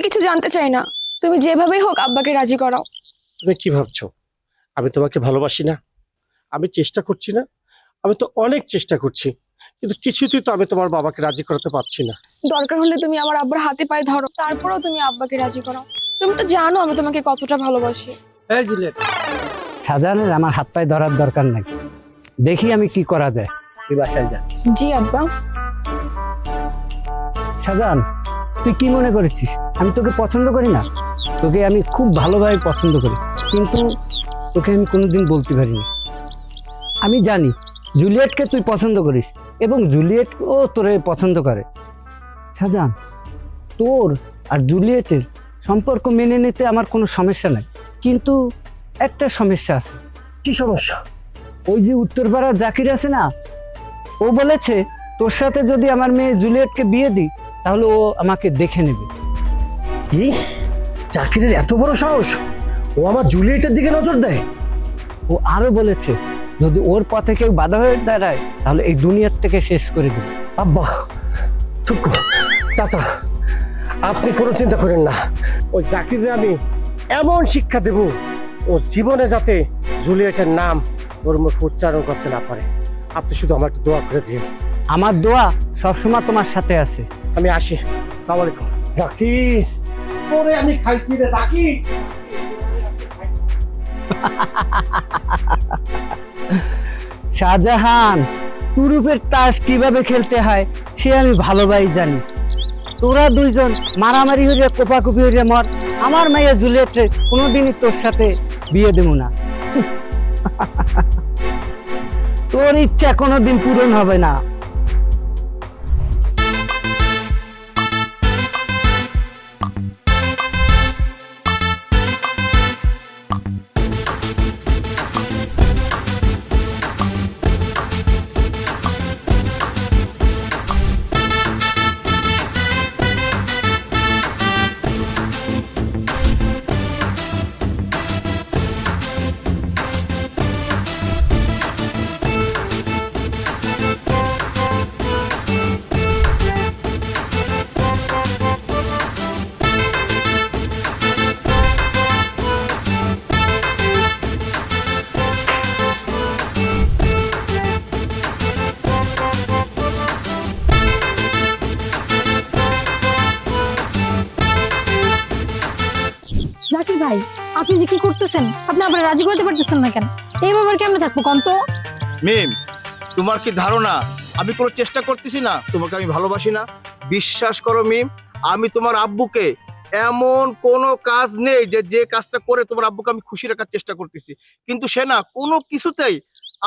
কিছু জানতে চাই না, তুমি যেভাবেই হোক আব্বাকে রাজি করাও। তুমি কি ভাবছো আমি তোমাকে ভালোবাসি না? আমি চেষ্টা করছি না? আমি তো অনেক চেষ্টা করছি, কিন্তু কিছুতেই তো আমি তোমার বাবাকে রাজি করাতে পারছি না। দরকার হলে তুমি আমার আব্বার হাতে পায়ে ধরো, তারপরেও তুমি আব্বাকে রাজি করাও। তুমি তো জানো আমি তোমাকে কতটা ভালোবাসি। এই জুলিয়েট, শাহজাহানের আমার হাত পায়ে ধরার দরকার নাই, দেখি আমি কি করা যায়। তুই বাসায় যা। জি আব্বা। শাহজাহান, তুই কি মনে করেছিস আমি তোকে পছন্দ করি না? তোকে আমি খুব ভালোভাবে পছন্দ করি, কিন্তু তোকে আমি কোনোদিন বলতে পারিনি। আমি জানি জুলিয়েটকে তুই পছন্দ করিস এবং জুলিয়েটও তোরে পছন্দ করে। শাহজাহান, তোর আর জুলিয়েটের সম্পর্ক মেনে নিতে আমার কোনো সমস্যা নাই, কিন্তু একটা সমস্যা আছে। কি সমস্যা? ওই যে উত্তরপাড়ার জাকির আছে না, ও বলেছে তোর সাথে যদি আমার মেয়ে জুলিয়েটকে বিয়ে দিই তাহলে ও আমাকে দেখে নেবে। কি? জাকিরের এত বড় সাহস? ও আমার জুলিয়েটের দিকে নজর দেয়? ও আরো বলেছে যদি ওর পথে কেউ বাধা হয়ে দাঁড়ায় তাহলে এই দুনিয়ার থেকে শেষ করে দেবে। আব্বা চুপ কর। চাচা, আপনি কোনো চিন্তা করেন না, ওই জাকিরে আমি এমন শিক্ষা দেব ও জীবনে যাতে জুলিয়েটের নাম ওর মুখে উচ্চারণ করতে না পারে। আপনি শুধু আমার একটু দোয়া করে দিন। আমার দোয়া সবসময় তোমার সাথে আছে। আমি আসি। আসসালামু আলাইকুম। জাকির, পরে আমি খাইছি রে জাকির। শাহজাহান, তুরুপের তাস কিভাবে খেলতে হয় সে আমি ভালোভাবে জানি। তোরা দুইজন মারামারি হইয়া কোপাকুপি হইয়া মর, আমার মাইয়া জুলিয়েটে কোনোদিনই তোর সাথে বিয়ে দেব না। তোর ইচ্ছা কোনোদিন পূরণ হবে না। জাকির ভাই, আপনি যে কি করতেছেন? আপনি আবার রাজি করতে পারতেছেন না কেন? এই ব্যাপার কেমনে থাকবো কোন তো? মিম, তোমার কি ধারণা আমি কোনো চেষ্টা করতেছি না? তোমাকে আমি ভালোবাসি না? বিশ্বাস করো মিম, আমি তোমার আব্বুকে এমন কোনো কাজ নেই যে যে কাজটা করে তোমার আব্বুকে আমি খুশি রাখার চেষ্টা করতেছি, কিন্তু সে না কোনো কিছুতেই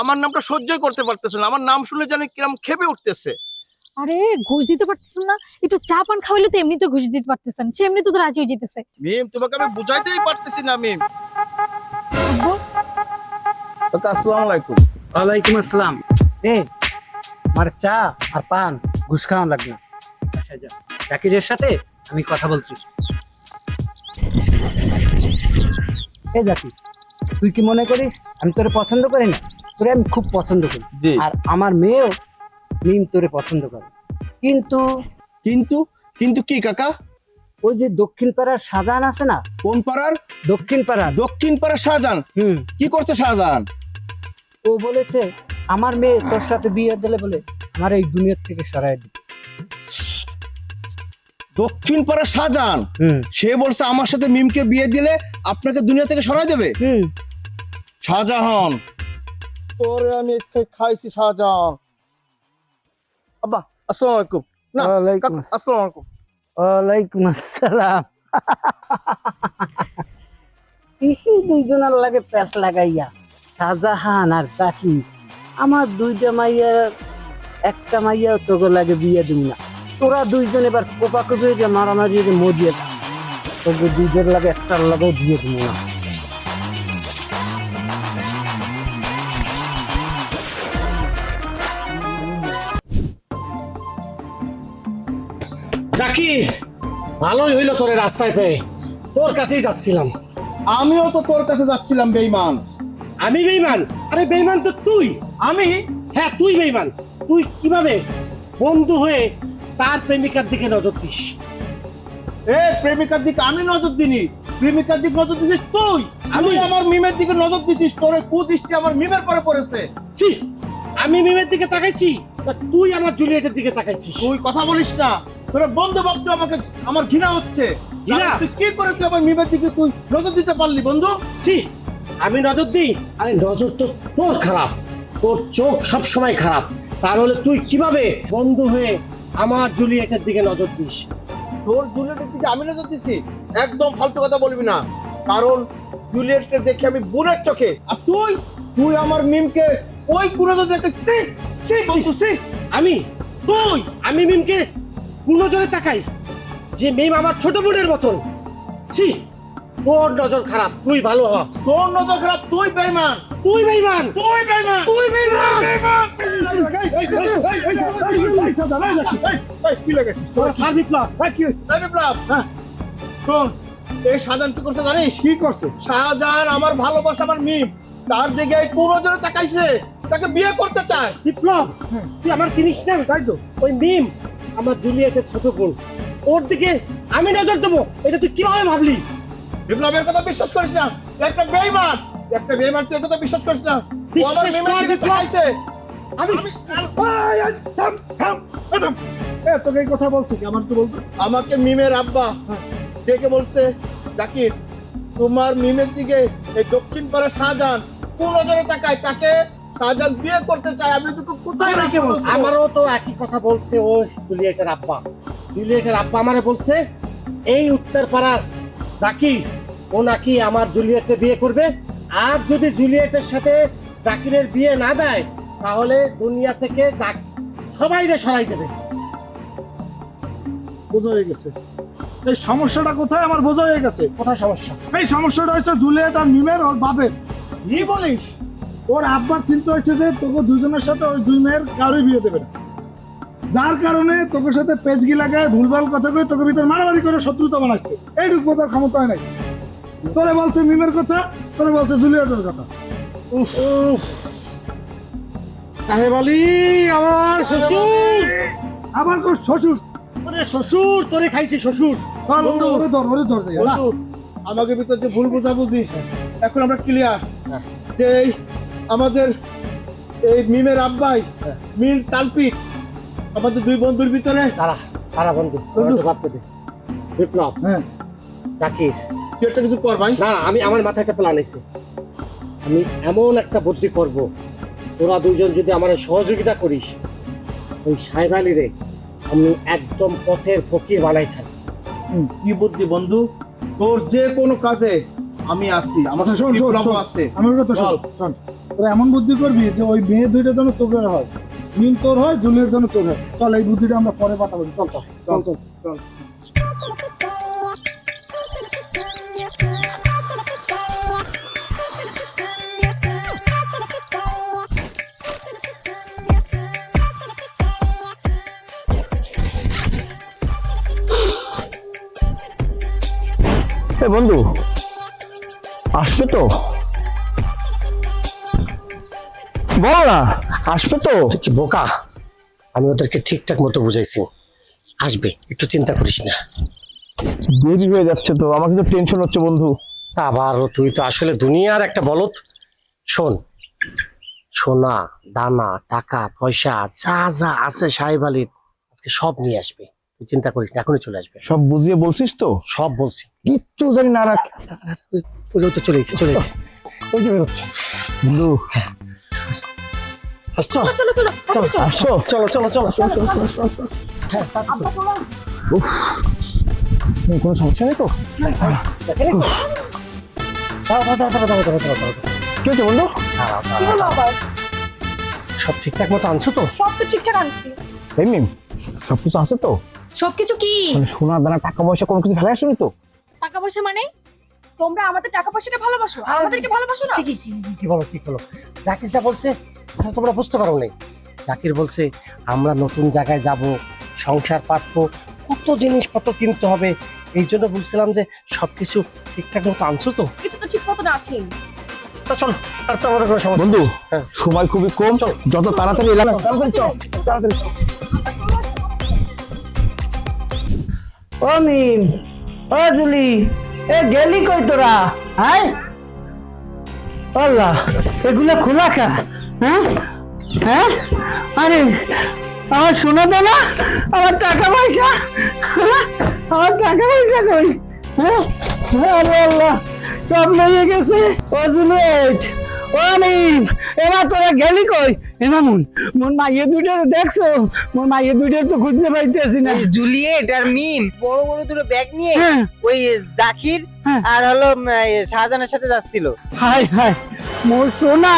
আমার নামটা সহ্যই করতে পারতেছে না। আমার নাম শুনে জানি কিরম খেপে উঠতেছে। আরে ঘুষ দিতে পারতেছেন না? একটু চা পান খাওয়াইলে তো এমনিতে ঘুষ দিতে পারতেছেন, সে এমনি তো রাজি হয়ে যেতেছে। মিম, তোমাকে আমি বুঝাইতেই পারতেছি না মিম। আব্বু, আসসালামু আলাইকুম। ওয়ালাইকুম আসসালাম। আমার চা আর পান ঘুষ খাওয়ান লাগবে না। বাসায় যা, জাকিরের সাথে আমি কথা বলতেছি। এই জাকির, তুই কি মনে করিস আমি তোরে পছন্দ করি না? তোরে আমি খুব পছন্দ করি, আর আমার মেয়েও মিম তোরে পছন্দ করে। কিন্তু কিন্তু কিন্তু কি কাকা? ওই যে দক্ষিণ পাড়ার শাহজাহান আছে না? কোন পাড়ার? দক্ষিণ পাড়ার। দক্ষিণ পাড়ার শাহজাহান? কি করছে শাহজাহান? ও বলেছে আমার মেয়ে তোর সাথে বিয়ে দিলে বলে আমার এই দুনিয়ার থেকে সরাই দিবে। দক্ষিণ পাড়ার শাহজাহান সে বলছে আমার সাথে মিমকে বিয়ে দিলে আপনাকে দুনিয়া থেকে সরাই দেবে? শাহজাহান, তোরে আমি খাইছি শাহজাহান। আব্বা আসসালামু আলাইকুম। না ওয়ালাইকুম কাকা, আসসালামু আলাইকুম। ওয়ালাইকুম আসসালাম। পিসি দুইজনের লাগে প্যাচ লাগাইয়া শাহজাহান আর জাকির, আমার দুইটা মাইয়া, একটা মাইয়া তোকে লাগে বিয়ে দিন না। তোরা দুইজন এবার কোপাকুপি মারামারি মরিয়ে যা, তোকে দুইজন লাগে একটার লাগেও বিয়ে দিব না। জাকির, ভালোই হইলো তোরে রাস্তায় পেয়ে, তোর কাছেই যাচ্ছিলাম। আমিও তো তোর কাছে যাচ্ছিলাম বেঈমান। আমি বেঈমান? আরে বেঈমান তো তুই। আমি? হ্যাঁ তুই বেঈমান। তুই কিভাবে বন্ধু হয়ে তার প্রেমিকার দিকে নজর দিস? এ প্রেমিকার দিকে আমি নজর দিনি, প্রেমিকার দিকে নজর দিছিস তুই। আমি আমার মিমের দিকে নজর দিছিস, তোর কুদৃষ্টি আমার মিমের পরে পড়েছে। ছি, আমি মিমের দিকে তাকাইছি, তা তুই আমার জুলিয়েটের দিকে তাকাইছিস। তুই কথা বলিস না, তোর বন্ধু ভক্ত আমাকে আমার ঘৃণা হচ্ছে। ঘৃণা? তুই কি করে তুই আমার মিমের দিকে তুই নজর দিতে পারলি বন্ধু? ছি, আমি নজর দিই? আরে নজর তো তোর খারাপ, তোর চোখ সব সময় খারাপ। তাহলে তুই কিভাবে বন্ধু হয়ে আমার জুলিয়েটের দিকে নজর দিস? তোর জুলিয়েটের দিকে আমি নজর দিছি? একদম ফালতু কথা বলবি না, কারণ জুলিয়েটকে দেখে আমি বোনের চোখে, আর তুই তুই আমার মিমকে ওই কুনজর দেখে আমি আমি মিমকে নজরে তাকাই যে মিম আমার ছোট বোনের মতন? ছি, তোর নজর খারাপ, তুই ভালো হ। তোর নজর খারাপ, তুই বেঈমান, তুই বেঈমান, তুই বেঈমান, তুই বেঈমান। কি লাগাইছিস? তোর সার বিপ্লব। কি হয়েছে? বিপ্লব, শোন, এই শাহজাহান কি করছে জানিস? কি করছে? শাহজাহান আমার ভালোবাসা, আমার মিম, তার দিকে এই কুনজরে তাকাইছে, তাকে বিয়ে করতে চায়। বিপ্লব, তুই আমার চিনিস না? তাই তো, ওই মিম আমার জুলিয়েটের ছোট বোন, ওর দিকে আমি নজর দেবো এটা তুই কিভাবে ভাবলি? বিপ্লবের কথা বিশ্বাস করিস না, একটা বেঈমান, একটা বেঈমান, তুই কথা বিশ্বাস করিস না। ও আমার বিশ্বাস মিমের কর দিকে বিপ্লব। তাকাইছে। আমি তোকে এই কথা বলছি কি? আমার তো বলতো, আমাকে মিমের আব্বা ডেকে বলছে, জাকির তোমার মিমের দিকে এই দক্ষিণ পাড়ার শাহজাহান কোন নজরে তাকায়, তাকে শাহজাহান বিয়ে করতে চায়। আমি তোকে কোথায় রেখে বলছি? আমারও তো একই কথা বলছে ও জুলিয়েটের আব্বা। জুলিয়েটের আব্বা আমারে বলছে এই উত্তর পাড়ার জাকির ও নাকি আমার জুলিয়েটকে বিয়ে করবে, আর যদি জুলিয়েটের সাথে জাকিরের বিয়ে না দেয় তাহলে দুনিয়া থেকে সবাইকে সরাই দেবে। বোঝা হয়ে গেছে এই সমস্যাটা কোথায়, আমার বোঝা হয়ে গেছে। কোথায় সমস্যা? এই সমস্যাটা হচ্ছে জুলিয়েট আর মিমের, ওর বাপের। কি বলিস? ওর আব্বার চিন্তা হয়েছে যে তোকে দুজনের সাথে ওই দুই মেয়ের কারোই বিয়ে দেবে না, যার কারণে তোকে সাথে পেঁচগি লাগায় ভুলভাল কথা কয়ে তোকে ভিতরে মারামারি করে শত্রুতা বানাচ্ছে। এইটুকু বোঝার ক্ষমতা হয় নাই। তোরে বলছে মিমের কথা, তোরে বলছে জুলিয়েটের কথা। সাহেব আলী, আমার শ্বশুর, আবার তোর শ্বশুর, ওরে শ্বশুর, তোরে খাইছি শ্বশুর। বন্ধু ওরে ধর, ওরে ধর যাই। বন্ধু, আমাকে ভিতর যে ভুল বোঝাবুঝি, এখন আমরা ক্লিয়ার যে এই আমাদের এই মিমের আব্বাই মিল কালপিট আমাদের দুই বন্ধুর ভিতরে। তারা বন্ধু ভাবতে দে। বিপ্লব, হ্যাঁ জাকির, তুই একটা কিছু কর ভাই। না, আমি আমার মাথায় একটা প্ল্যান আছে। আমি এমন একটা বুদ্ধি করব, তোরা দুইজন যদি আমার সহযোগিতা করিস, ওই সাহেব আলী রে আমি একদম পথের ফকির বানাইছেন। কি বুদ্ধি বন্ধু? তোর যে কোনো কাজে আমি আছি, আমার আচ্ছা, শোন, শোন, বিপ্লবও শোন। আছে। আমার কথা শোন, বল। শোন। তোরা এমন বুদ্ধি করবি যে ওই মেয়ে দুইটা যেন তোর হয়, মিম তোর হয়, জুলিয়ের জন্য তোর হয়। চল, এই বুদ্ধিটা আমরা পরে পাঠাবো। চল চল চল চল চল। বন্ধু আসবে তো, বলো না আসবে তো। কি বোকা, আমি ওদেরকে ঠিকঠাক মতো বুঝাইছি, আসবে, একটু চিন্তা করিস না। দেরি হয়ে যাচ্ছে তো, আমাকে তো টেনশন হচ্ছে বন্ধু। আবারও তুই তো আসলে দুনিয়ার একটা বলদ। শোন, সোনা দানা টাকা পয়সা যা যা আছে সাহেব আলীর আজকে সব নিয়ে আসবে, তুই চিন্তা করিস না, এখনই চলে আসবে। সব বুঝিয়ে বলছিস তো? সব বলছি। কিচ্ছু জানি না রাখ। ওই তো চলে এসেছে, চলে এসেছে, ওই যে বেরোচ্ছে। বন্ধু আসছো? চলো চলো চলো আসো। চলো চলো চলো চলো। কোনো সমস্যা নেই তো? কি হচ্ছে বন্ধু? কি হলো আবার? সব ঠিকঠাক মতো আনছো তো? সব তো ঠিকঠাক আনছি। এই মিম, সবকিছু আছে তো? সবকিছু কি? মানে সোনা দানা টাকা পয়সা কোনো কিছু ফেলে আসুনি তো? টাকা পয়সা মানে তোমরা আমাদের টাকা পয়সাকে ভালোবাসো, আমাদেরকে ভালোবাসো না? কি বলো, কি হলো? জাকির যা বলছে কথা তোমরা বুঝতে পারো নাই। জাকির বলছে আমরা নতুন জায়গায় যাব, সংসার পাতবো, কত জিনিসপত্র কিনতে হবে, এই জন্য বলছিলাম যে সবকিছু ঠিকঠাক মতো আনছো তো? কিছু তো ঠিক মতো আছেই। তা চলো, আর তো আমাদের কোনো সমস্যা। বন্ধু হ্যাঁ। সময় খুবই কম, যত তাড়াতাড়ি এলাকা তাড়াতাড়ি চল, তাড়াতাড়ি চল। ও মিম, ও জুলি, এ গেলি কই তোরা? হ্যাঁ আল্লাহ, এগুলা খোলা কা? হ্যাঁ হ্যাঁ, আরে আমার শোনা দে না, আমার টাকা পয়সা, হ্যাঁ? আমার টাকা পয়সা কই? হ্যাঁ, আরে আল্লাহ, সব লেগে গেছে। ও জুলিয়েট, ও আমিন, এবার তোরা গেলি কই? এমামুন, মোর মাইয়ে দুইটার দেখছো? মোর মাইয়ে দুইটার তো খুঁজতে পাইতেছি না। জুলিয়েট আর মিম বড় বড় দুটো ব্যাগ নিয়ে হ্যাঁ। ওই জাকির হ্যাঁ। আর হলো শাহজাহানের সাথে যাচ্ছিল। হাই হাই, মোর সোনা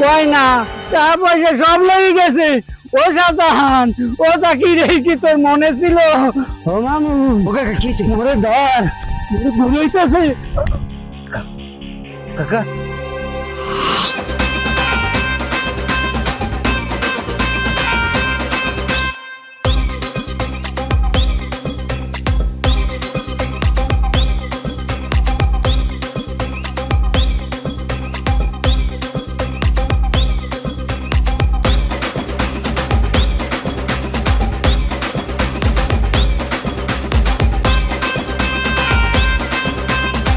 গয়না টাকা পয়সা সব লেগে গেছে। ও শাহজাহান, ও জাকির, এই কি তোর মনে ছিল? ও মামু, ওকে কি মোরে ধর, মোরে ঘুরাইতেছে। কাকা